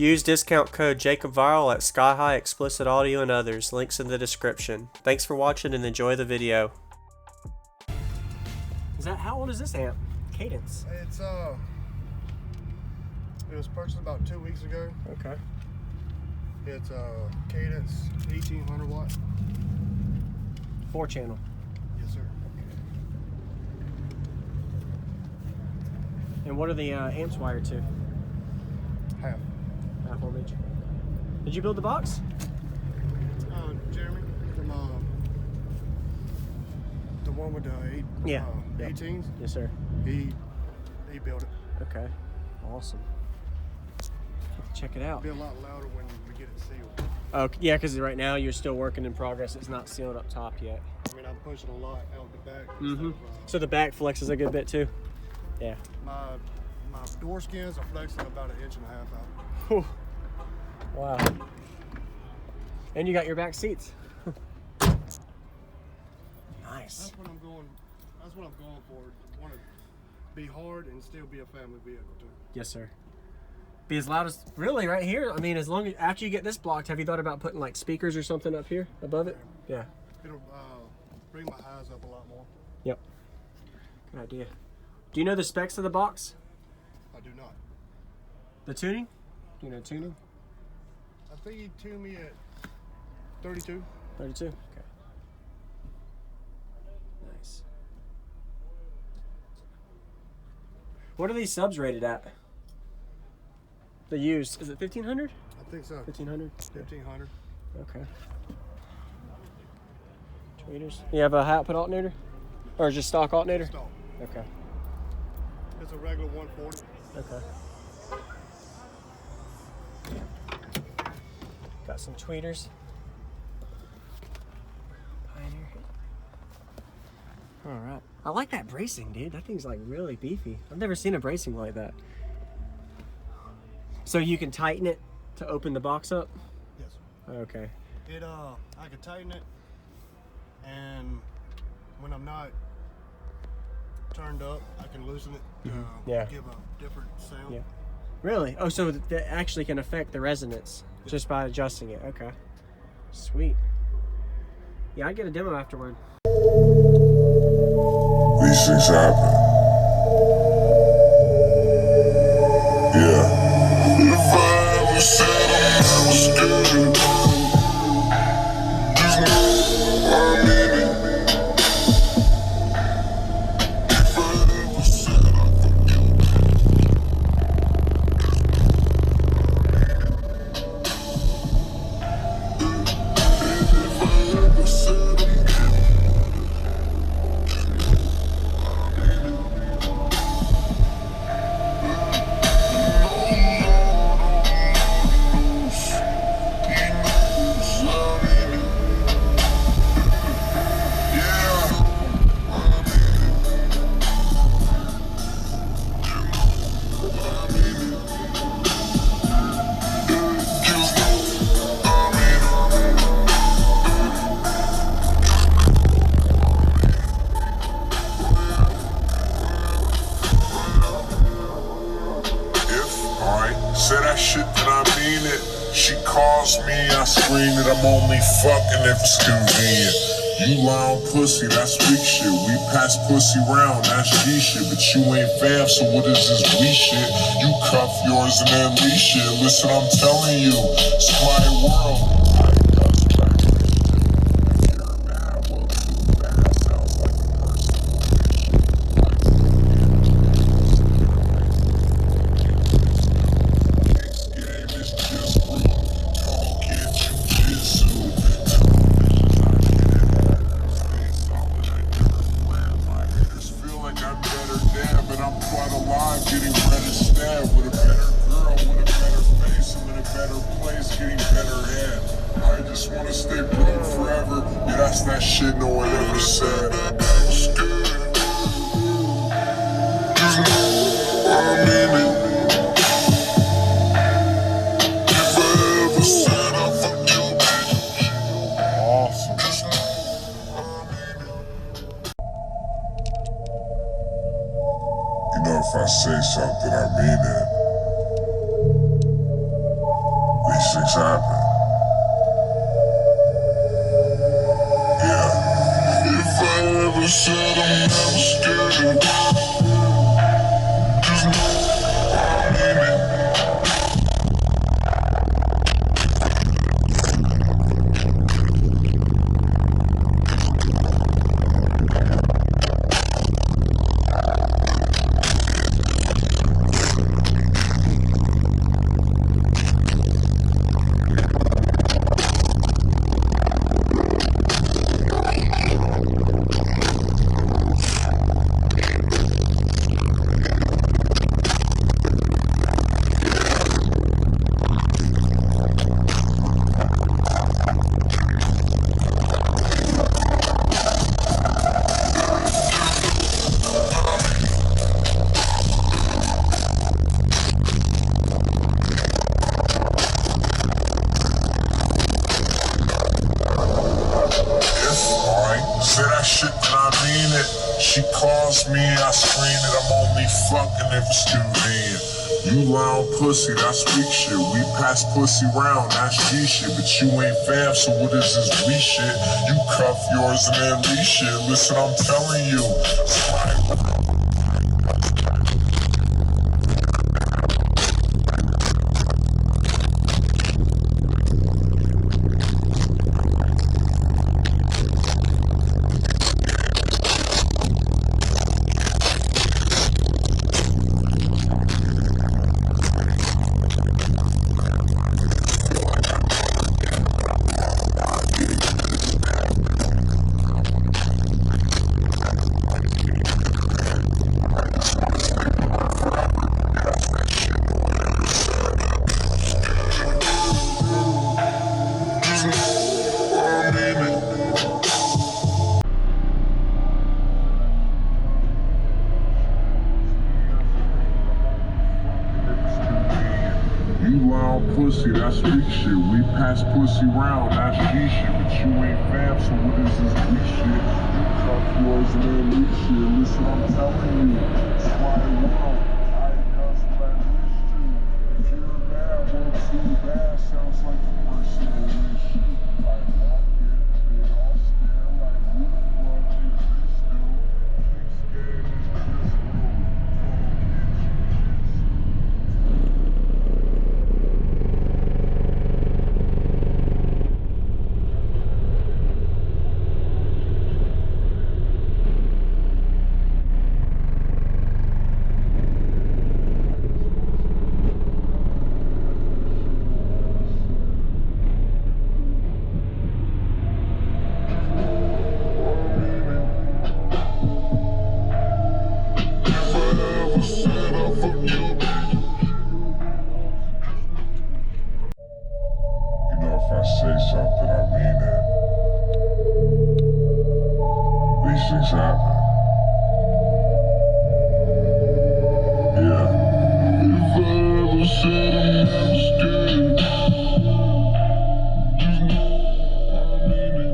Use discount code JacobViral at Sky High Explicit Audio and others. Links in the description. Thanks for watching and enjoy the video. How old is this amp? Cadence. It was purchased about 2 weeks ago. Okay. It's Cadence 1800 watt. 4-channel. Yes, sir. And what are the amps wired to? Half ohm each. Did you build the box? Jeremy from the one with the 18s. Yes, sir. He built it. Okay. Awesome. Check it out. It'll be a lot louder when we get it sealed. Oh, yeah, because right now you're still working in progress. It's not sealed up top yet. I mean, I'm pushing a lot out the back. Mm-hmm. So the back flexes a good bit too? Yeah. My door skins are flexing about 1.5 inches out. Whew. Wow. And you got your back seats. Nice. That's what I'm going for. I want to be hard and still be a family vehicle too. Yes, sir. Be as loud as, really, right here? I mean, as long as, after you get this blocked, have you thought about putting like speakers or something up here above it? Yeah. It'll bring my highs up a lot more. Yep. Good idea. Do you know the specs of the box? I do not. The tuning? Do you know tuning? I think he tuned me at 32. 32? Okay. Nice. What are these subs rated at? The used, is it 1500? I think so. 1500? 1500. Okay. Tweeters. You have a output alternator? Or just stock alternator? Stock. Okay. It's a regular 140. Okay. Got some tweeters. Pioneer. All right. I like that bracing, dude. That thing's like really beefy. I've never seen a bracing like that. So you can tighten it to open the box up? Yes. Okay. I can tighten it, and when I'm not turned up, I can loosen it to give a different sound. Yeah. Really? Oh, so that actually can affect the resonance just by adjusting it. Okay. Sweet. Yeah, I'd get a demo afterward. These things happen. Yeah. If I ever said I was good, just know I mean it. If I ever said I forgive you, if I ever said I'm good. Say that shit that I mean it. She calls me, I scream it. I'm only fucking if it's convenient. You lie on pussy, that's weak shit. We pass pussy round, that's G shit. But you ain't fam, so what is this we shit? You cuff yours and then leash it. Listen, I'm telling you, it's my world. That's that shit no one ever said. I mean it. If I ever said I fucked you, awesome. You know, if I say something, I mean it. said I'm never scared. Just know I mean it. Say that shit and I mean it. She calls me, I screen it. I'm only fucking if it's convenient. You lie on pussy, that's weak shit. We pass pussy round, that's G shit. But you ain't fam, so what is this we shit? You cuff yours and then leash shit. Listen, I'm telling you. Pussy, that's weak shit. We pass pussy round, that's G shit. But you ain't fam, so what is this weak shit? You cuff yours and then weak shit. Listen, I'm telling you, it's my world. I just let wish to. If you're bad, well, too bad. Sounds like the personal issue. I walk in, they all stare like, who the fuck is this dude? King's game is just rude. If I say something, I mean it. These things happen. Yeah. If I ever said I'm never scared, just know I mean it.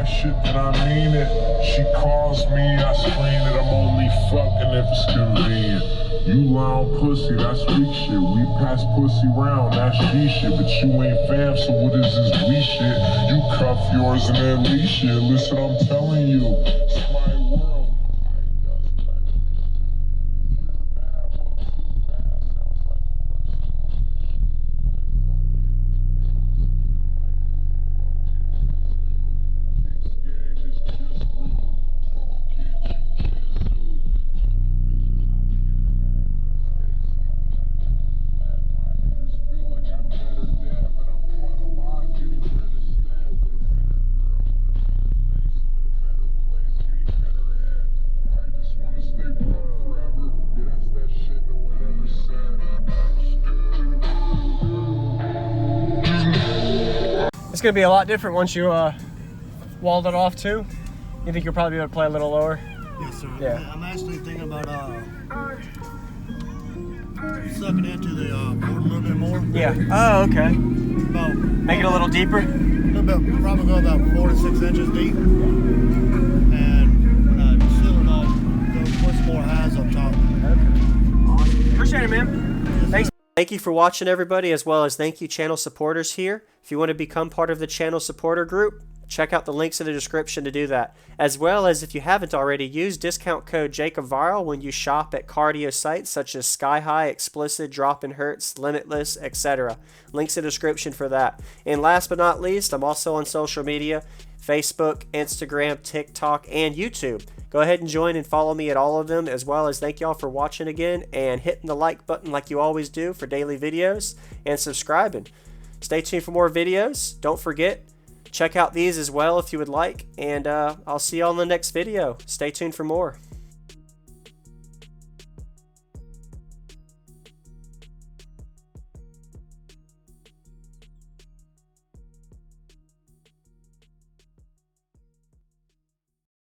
Shit that I mean it. She calls me, I screen it. I'm only fucking if it's convenient. You lie on pussy, that's weak shit. We pass pussy round, that's G shit. But you ain't fam, so what is this we shit? You cuff yours and then leash shit. Listen, I'm telling you, it's my world. going to be a lot different once you walled it off too. You think you'll probably be able to play a little lower? Yes, sir. Yeah. I'm actually thinking about sucking into the board a little bit more. Yeah. Oh, okay. Make it a little deeper? A little bit, probably go about 4 to 6 inches deep. And when I seal it off, go put some more highs up top. Okay. Awesome. Appreciate it, man. Yes, Thanks. Thank you for watching, everybody, as well as thank you channel supporters here. If you want to become part of the channel supporter group, check out the links in the description to do that. As well as, if you haven't already, use discount code JacobViral when you shop at cardio sites such as Sky High, Explicit, Drop-In Hertz, Limitless, etc. Links in the description for that. And last but not least, I'm also on social media, Facebook, Instagram, TikTok, and YouTube. Go ahead and join and follow me at all of them, as well as thank y'all for watching again and hitting the like button like you always do for daily videos and subscribing. Stay tuned for more videos. Don't forget, check out these as well if you would like, and I'll see you all in the next video. Stay tuned for more.